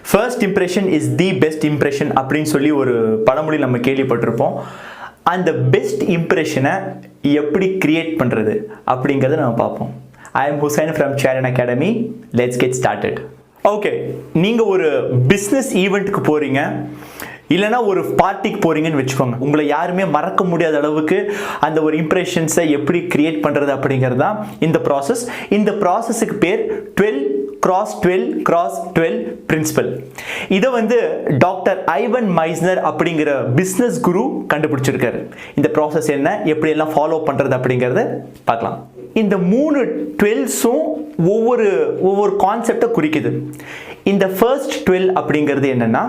First impression is the best impression அப்படின்னு சொல்லி ஒரு பழமொழி நம்ம கேள்விப்பட்டிருப்போம். அந்த பெஸ்ட் இம்ப்ரெஷனை எப்படி கிரியேட் பண்ணுறது அப்படிங்கிறத நம்ம பார்ப்போம். I am Hussain from Cheran Academy. Let's get started. Okay, நீங்கள் ஒரு பிஸ்னஸ் ஈவெண்ட்டுக்கு போகிறீங்க, இல்லைனா ஒரு பார்ட்டிக்கு போகிறீங்கன்னு வச்சுக்கோங்க. உங்களை யாருமே மறக்க முடியாத அளவுக்கு அந்த ஒரு இம்ப்ரெஷன்ஸை எப்படி கிரியேட் பண்ணுறது அப்படிங்கிறது தான் இந்த ப்ராசஸ். இந்த ப்ராசஸுக்கு பேர் 12x12x12 பிரின்சிபல். இதை வந்து டாக்டர் ஐவன் மைஸ்னர் அப்படிங்கிற பிஸ்னஸ் குரு கண்டுபிடிச்சிருக்காரு. இந்த ப்ராசஸ் என்ன, எப்படியெல்லாம் ஃபாலோ பண்ணுறது அப்படிங்கிறத பார்க்கலாம். இந்த 3 12ஸும் ஒவ்வொரு கான்செப்டை குறிக்குது. இந்த ஃபர்ஸ்ட் 12 அப்படிங்கிறது என்னன்னா,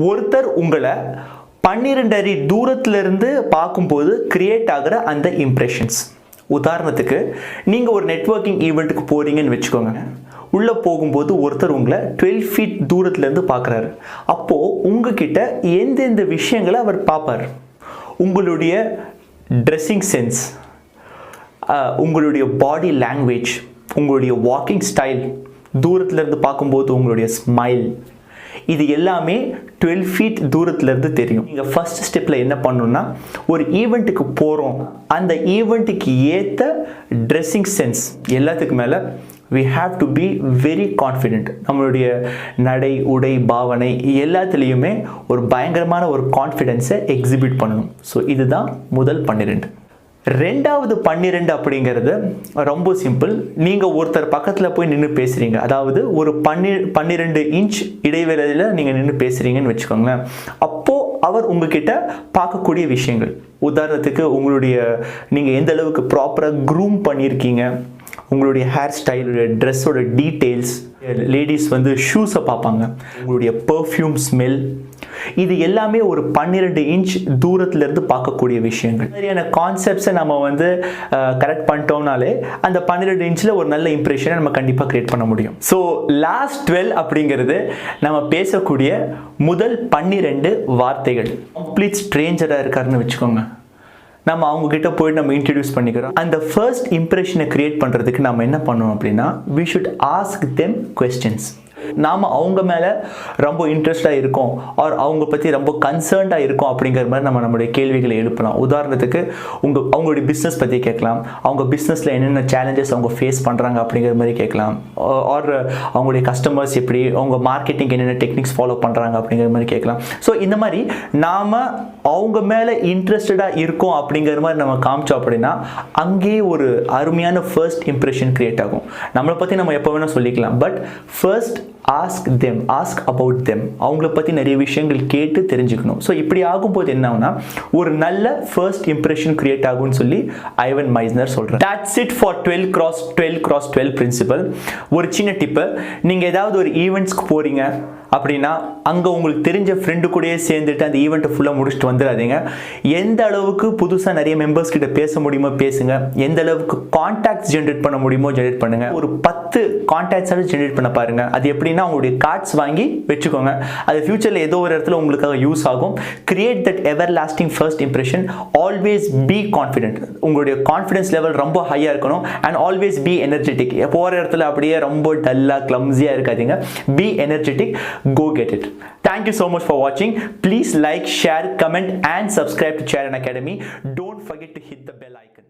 ஒருத்தர் உங்களை 12 அடி தூரத்திலிருந்து பார்க்கும்போது கிரியேட் ஆகிற அந்த இம்ப்ரெஷன்ஸ். உதாரணத்துக்கு நீங்கள் ஒரு நெட்வொர்க்கிங் ஈவெண்ட்டுக்கு போகிறீங்கன்னு வச்சுக்கோங்க. உள்ளே போகும்போது ஒருத்தர் உங்களை 12 ஃபீட் தூரத்துலேருந்து பார்க்குறாரு. அப்போது உங்ககிட்ட எந்தெந்த விஷயங்களை அவர் பார்ப்பார்? உங்களுடைய ட்ரெஸ்ஸிங் சென்ஸ், உங்களுடைய பாடி லாங்குவேஜ், உங்களுடைய வாக்கிங் ஸ்டைல், தூரத்துலேருந்து பார்க்கும்போது உங்களுடைய ஸ்மைல், இது எல்லாமே 12 ஃபீட் தூரத்துலேருந்து தெரியும். நீங்கள் ஃபர்ஸ்ட் ஸ்டெப்பில் என்ன பண்ணணும்னா, ஒரு ஈவெண்ட்டுக்கு போகிறோம், அந்த ஈவெண்ட்டுக்கு ஏற்ற ட்ரெஸ்ஸிங் சென்ஸ் எல்லாத்துக்கு மேலே we have to be very confident. நம்மளுடைய நடை, உடை, பாவனை எல்லாத்துலேயுமே ஒரு பயங்கரமான ஒரு கான்ஃபிடென்ஸை எக்ஸிபிட் பண்ணணும். ஸோ இதுதான் முதல் 12. ரெண்டாவது 12 அப்படிங்கிறது ரொம்ப சிம்பிள். நீங்கள் ஒருத்தர் பக்கத்தில் போய் நின்று பேசுகிறீங்க, அதாவது ஒரு 12 இன்ச் இடைவேளையில் நீங்கள் நின்று பேசுகிறீங்கன்னு வச்சுக்கோங்களேன். அப்போது அவர் உங்ககிட்ட பார்க்கக்கூடிய விஷயங்கள், உதாரணத்துக்கு நீங்கள் எந்த அளவுக்கு ப்ராப்பராக க்ரூம் பண்ணியிருக்கீங்க, உங்களுடைய ஹேர் ஸ்டைல், ட்ரெஸ்ஸோட டீட்டெயில்ஸ், லேடிஸ் வந்து ஷூஸை பார்ப்பாங்க, உங்களுடைய பர்ஃப்யூம் ஸ்மெல், இது எல்லாமே ஒரு 12 இன்ச் தூரத்திலிருந்து பார்க்கக்கூடிய விஷயங்கள். மாதிரியான கான்செப்ட்ஸை நம்ம வந்து கரெக்ட் பண்ணிட்டோம்னாலே அந்த 12 இன்ச்சில் ஒரு நல்ல இம்ப்ரெஷனை நம்ம கண்டிப்பாக கிரியேட் பண்ண முடியும். ஸோ லாஸ்ட் 12 அப்படிங்கிறது நம்ம பேசக்கூடிய முதல் 12 வார்த்தைகள். கம்ப்ளீட் ஸ்ட்ரேஞ்சராக இருக்காருன்னு வச்சுக்கோங்க, நம்ம அவங்கக்கிட்ட போயிட்டு நம்ம இன்ட்ரடியூஸ் பண்ணிக்கிறோம். அந்த ஃபர்ஸ்ட் இம்ப்ரெஷனை கிரியேட் பண்ணுறதுக்கு நம்ம என்ன பண்ணணும் அப்படின்னா, we should ask them questions. நாம் அவங்க மேலே ரொம்ப இன்ட்ரெஸ்டாக இருக்கோம், ஆர் அவங்க பற்றி ரொம்ப கன்சர்ன்டாக இருக்கும் அப்படிங்கிற மாதிரி நம்மளுடைய கேள்விகளை எழுப்பலாம். உதாரணத்துக்கு அவங்களுடைய பிஸ்னஸ் பற்றி கேட்கலாம், அவங்க பிஸ்னஸில் என்னென்ன சேலஞ்சஸ் அவங்க ஃபேஸ் பண்ணுறாங்க அப்படிங்கிற மாதிரி கேட்கலாம், ஆர் அவங்களுடைய கஸ்டமர்ஸ் எப்படி, அவங்க மார்க்கெட்டிங் என்னென்ன டெக்னிக்ஸ் ஃபாலோ பண்ணுறாங்க அப்படிங்கிற மாதிரி கேட்கலாம். ஸோ இந்த மாதிரி நாம் அவங்க மேலே இன்ட்ரெஸ்டடாக இருக்கோம் அப்படிங்கிற மாதிரி நம்ம காமிச்சோம் அப்படின்னா அங்கேயே ஒரு அருமையான ஃபர்ஸ்ட் இம்ப்ரெஷன் கிரியேட் ஆகும். நம்மளை பற்றி நம்ம எப்போ வேணால் சொல்லிக்கலாம், but first ask about them. அவங்கள பற்றி நிறைய விஷயங்கள் கேட்டு தெரிஞ்சுக்கணும். ஸோ இப்படி ஆகும்போது என்ன ஆகும்னா, ஒரு நல்ல ஃபர்ஸ்ட் இம்ப்ரெஷன் கிரியேட் ஆகும்னு சொல்லி ஐவன் மைஸ்னர் சொல்கிறார். That's it for 12x12x12 principal. ஒரு சின்ன டிப்பு, நீங்கள் ஏதாவது ஒரு ஈவெண்ட்ஸ்க்கு போகிறீங்க அப்படின்னா அங்கே உங்களுக்கு தெரிஞ்ச ஃப்ரெண்டு கூடயே சேர்ந்துட்டு அந்த ஈவெண்ட்டை ஃபுல்லாக முடிச்சுட்டு வந்துடாதீங்க. எந்த அளவுக்கு புதுசாக நிறைய மெம்பர்ஸ் கிட்ட பேச முடியுமோ பேசுங்க, எந்த அளவுக்கு கான்டாக்ட்ஸ் ஜென்ரேட் பண்ண முடியுமோ ஜென்ரேட் பண்ணுங்க. ஒரு 10 கான்டாக்ட்ஸாவது ஜென்ரேட் பண்ண பாருங்க. அது எப்படின்னா, உங்களுடைய கார்ட்ஸ் வாங்கி வச்சுக்கோங்க, அது ஃபியூச்சரில் ஏதோ ஒரு இடத்துல உங்களுக்காக யூஸ் ஆகும். Create that everlasting first impression. Always be confident. உங்களுடைய கான்ஃபிடன்ஸ் லெவல் ரொம்ப ஹையாக இருக்கணும். And always be energetic. போகிற இடத்துல அப்படியே ரொம்ப டல்லாக கிளம்ஸியாக இருக்காதீங்க. Be energetic. Go get it. Thank you so much for watching. Please like, share, comment and subscribe to Cheran Academy. Don't forget to hit the bell icon.